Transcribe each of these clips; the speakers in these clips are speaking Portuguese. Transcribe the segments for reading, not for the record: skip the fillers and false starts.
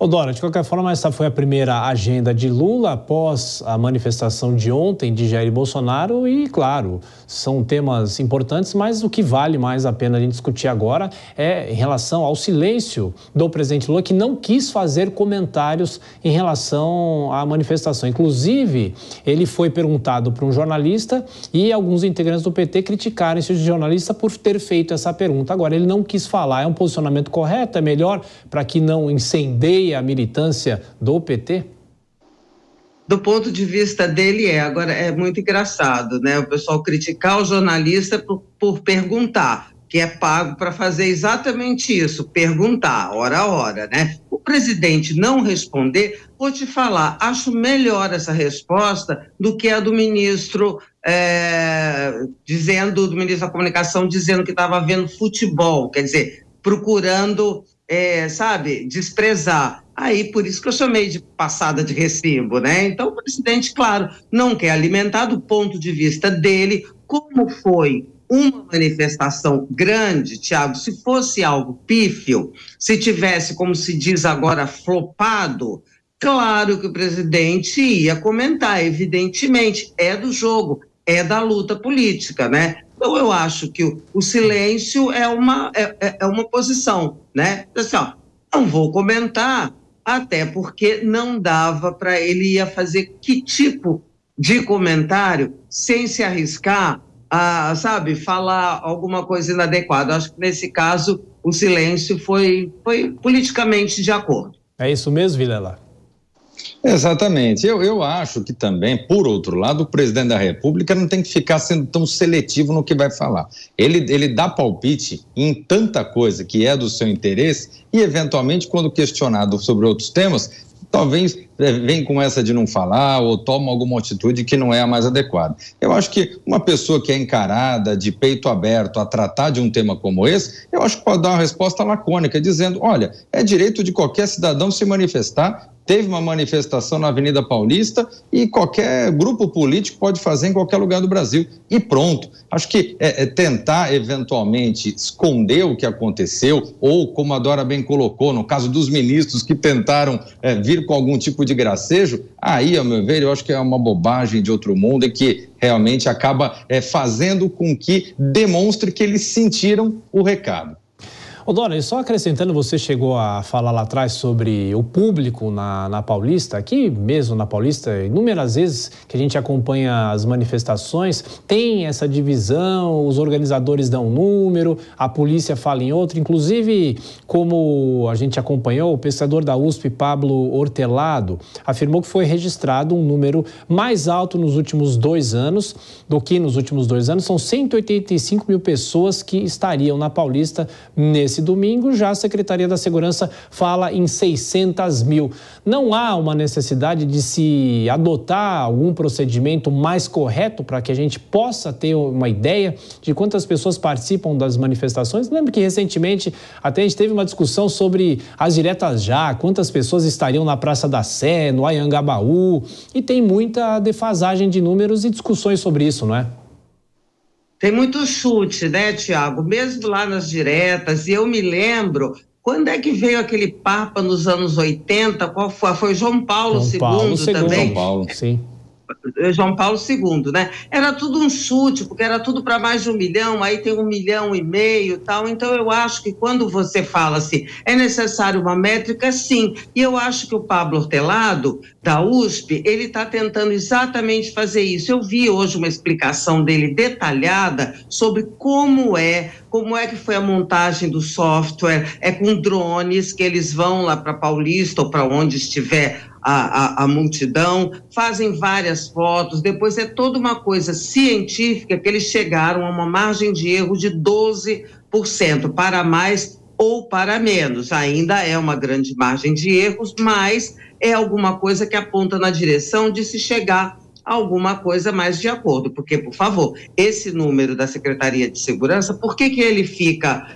Dora, de qualquer forma, essa foi a primeira agenda de Lula após a manifestação de ontem de Jair Bolsonaro e, claro, são temas importantes, mas o que vale mais a pena a gente discutir agora é em relação ao silêncio do presidente Lula, que não quis fazer comentários em relação à manifestação. Inclusive, ele foi perguntado por um jornalista e alguns integrantes do PT criticaram esse jornalista por ter feito essa pergunta. Agora, ele não quis falar. É um posicionamento correto? É melhor para que não incendeie a militância do PT? Do ponto de vista dele agora é muito engraçado, né? O pessoal criticar o jornalista por perguntar, que é pago para fazer exatamente isso, perguntar, hora a hora, né? O presidente não responder, vou te falar, acho melhor essa resposta do que a do ministro, do ministro da Comunicação, dizendo que estava vendo futebol, quer dizer, procurando, desprezar. Aí, por isso que eu chamei de passada de recibo, né? Então, o presidente, claro, não quer alimentar do ponto de vista dele, como foi uma manifestação grande, Tiago, se fosse algo pífio, se tivesse, como se diz agora, flopado, claro que o presidente ia comentar, evidentemente, é do jogo, é da luta política, né? Então, eu acho que o silêncio é uma posição, né? Assim, não vou comentar, até porque não dava para ele ia fazer que tipo de comentário sem se arriscar a, falar alguma coisa inadequada. Acho que nesse caso o silêncio foi politicamente de acordo. É isso mesmo, Vilela? Exatamente. Eu acho que também, por outro lado, o presidente da República não tem que ficar sendo tão seletivo no que vai falar. Ele dá palpite em tanta coisa que é do seu interesse e, eventualmente, quando questionado sobre outros temas, talvez vem com essa de não falar ou toma alguma atitude que não é a mais adequada. Eu acho que uma pessoa que é encarada de peito aberto a tratar de um tema como esse, eu acho que pode dar uma resposta lacônica, dizendo, olha, é direito de qualquer cidadão se manifestar. Teve uma manifestação na Avenida Paulista e qualquer grupo político pode fazer em qualquer lugar do Brasil. E pronto. Acho que tentar, eventualmente, esconder o que aconteceu, ou, como a Dora bem colocou, no caso dos ministros que tentaram vir com algum tipo de gracejo, aí, ao meu ver, eu acho que é uma bobagem de outro mundo e que realmente acaba fazendo com que demonstre que eles sentiram o recado. Dora, e só acrescentando, você chegou a falar lá atrás sobre o público na Paulista, aqui mesmo na Paulista, inúmeras vezes que a gente acompanha as manifestações, tem essa divisão, os organizadores dão um número, a polícia fala em outro, inclusive, como a gente acompanhou, o pesquisador da USP, Pablo Hortelado, afirmou que foi registrado um número mais alto nos últimos 2 anos, são 185 mil pessoas que estariam na Paulista nesse domingo. Já a Secretaria da Segurança fala em 600 mil. Não há uma necessidade de se adotar algum procedimento mais correto para que a gente possa ter uma ideia de quantas pessoas participam das manifestações? Lembro que recentemente até a gente teve uma discussão sobre as diretas já, quantas pessoas estariam na Praça da Sé, no Anhangabaú, e tem muita defasagem de números e discussões sobre isso, não é? Tem muito chute, né, Tiago? Mesmo lá nas diretas, e eu me lembro, quando é que veio aquele Papa nos anos 80? Qual foi? Foi João Paulo II também? João Paulo, sim. João Paulo II, né? Era tudo um chute, porque era tudo para mais de 1 milhão, aí tem 1,5 milhão e tal. Então eu acho que quando você fala assim, é necessário uma métrica, sim. E eu acho que o Pablo Hortelado, da USP, ele está tentando exatamente fazer isso. Eu vi hoje uma explicação dele detalhada sobre como é que foi a montagem do software, com drones que eles vão lá para Paulista ou para onde estiver a multidão, fazem várias fotos, depois é toda uma coisa científica que eles chegaram a uma margem de erro de 12%, para mais ou para menos. Ainda é uma grande margem de erros, mas é alguma coisa que aponta na direção de se chegar alguma coisa mais de acordo, porque, por favor, esse número da Secretaria de Segurança, por que ele fica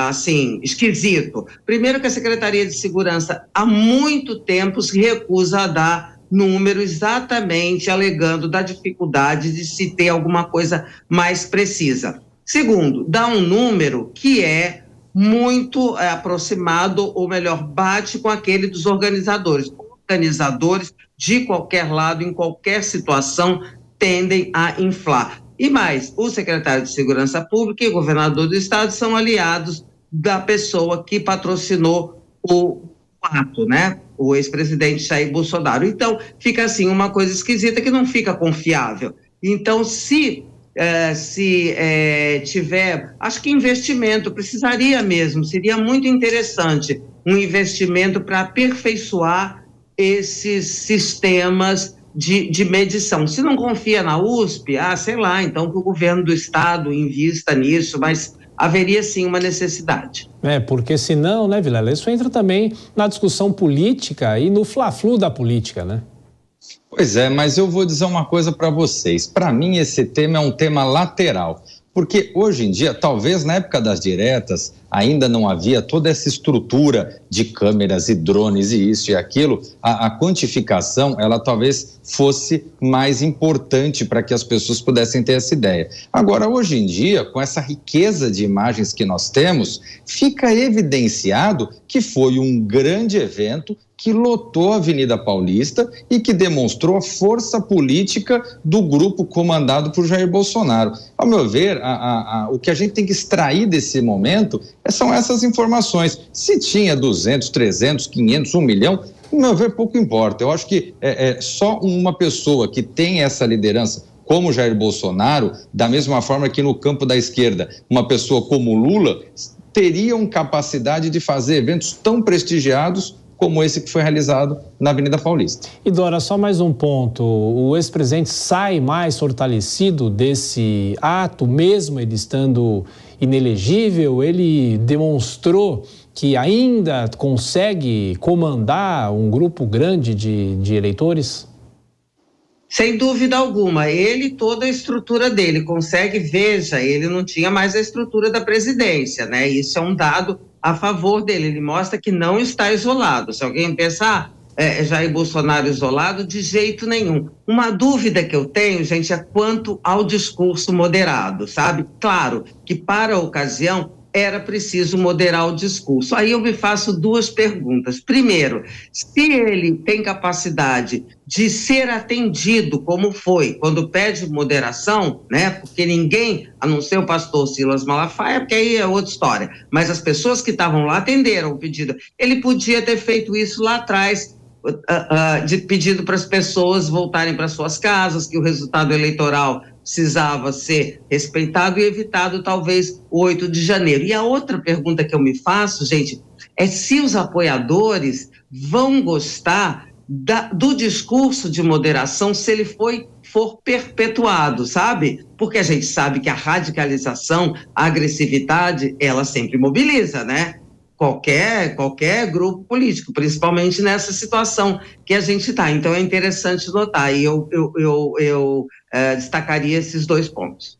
assim, esquisito? Primeiro que a Secretaria de Segurança há muito tempo se recusa a dar número exatamente alegando da dificuldade de se ter alguma coisa mais precisa. Segundo, dá um número que é muito aproximado, ou melhor, bate com aquele dos organizadores. Organizadores de qualquer lado, em qualquer situação, tendem a inflar. E mais, o secretário de Segurança Pública e o governador do estado são aliados da pessoa que patrocinou o ato, né? O ex-presidente Jair Bolsonaro. Então, fica assim, uma coisa esquisita que não fica confiável. Então, se tiver, acho que investimento, precisaria mesmo, seria muito interessante um investimento para aperfeiçoar esses sistemas de medição. Se não confia na USP, sei lá, então que o governo do estado invista nisso, mas haveria sim uma necessidade. Porque senão, né, Vilela, isso entra também na discussão política e no fla-flu da política, né? Pois é, mas eu vou dizer uma coisa para vocês. Para mim, esse tema é um tema lateral, porque hoje em dia, talvez na época das diretas, ainda não havia toda essa estrutura de câmeras e drones e isso e aquilo. A quantificação, ela talvez fosse mais importante para que as pessoas pudessem ter essa ideia. Agora, hoje em dia, com essa riqueza de imagens que nós temos, fica evidenciado que foi um grande evento que lotou a Avenida Paulista e que demonstrou a força política do grupo comandado por Jair Bolsonaro. Ao meu ver, o que a gente tem que extrair desse momento são essas informações. Se tinha 200, 300, 500, 1 milhão, ao meu ver, pouco importa. Eu acho que só uma pessoa que tem essa liderança, como Jair Bolsonaro, da mesma forma que no campo da esquerda, uma pessoa como Lula, teriam capacidade de fazer eventos tão prestigiados como esse que foi realizado na Avenida Paulista. E Dora, só mais um ponto, o ex-presidente sai mais fortalecido desse ato, mesmo ele estando inelegível? Ele demonstrou que ainda consegue comandar um grupo grande de eleitores? Sem dúvida alguma, ele e toda a estrutura dele consegue, veja, ele não tinha mais a estrutura da presidência, né? Isso é um dado a favor dele, ele mostra que não está isolado. Se alguém pensar, Jair Bolsonaro isolado, de jeito nenhum. Uma dúvida que eu tenho, gente, é quanto ao discurso moderado, sabe? Claro que para a ocasião era preciso moderar o discurso. Aí eu me faço duas perguntas. Primeiro, se ele tem capacidade de ser atendido, como foi, quando pede moderação, né? Porque ninguém, a não ser o pastor Silas Malafaia, porque aí é outra história, mas as pessoas que estavam lá atenderam o pedido. Ele podia ter feito isso lá atrás, de pedido para as pessoas voltarem para suas casas, que o resultado eleitoral precisava ser respeitado e evitado, talvez, o 8 de janeiro. E a outra pergunta que eu me faço, gente, é se os apoiadores vão gostar do discurso de moderação, se ele for perpetuado, sabe? Porque a gente sabe que a radicalização, a agressividade, ela sempre mobiliza, né? Qualquer grupo político, principalmente nessa situação que a gente está. Então é interessante notar, e eu destacaria esses dois pontos.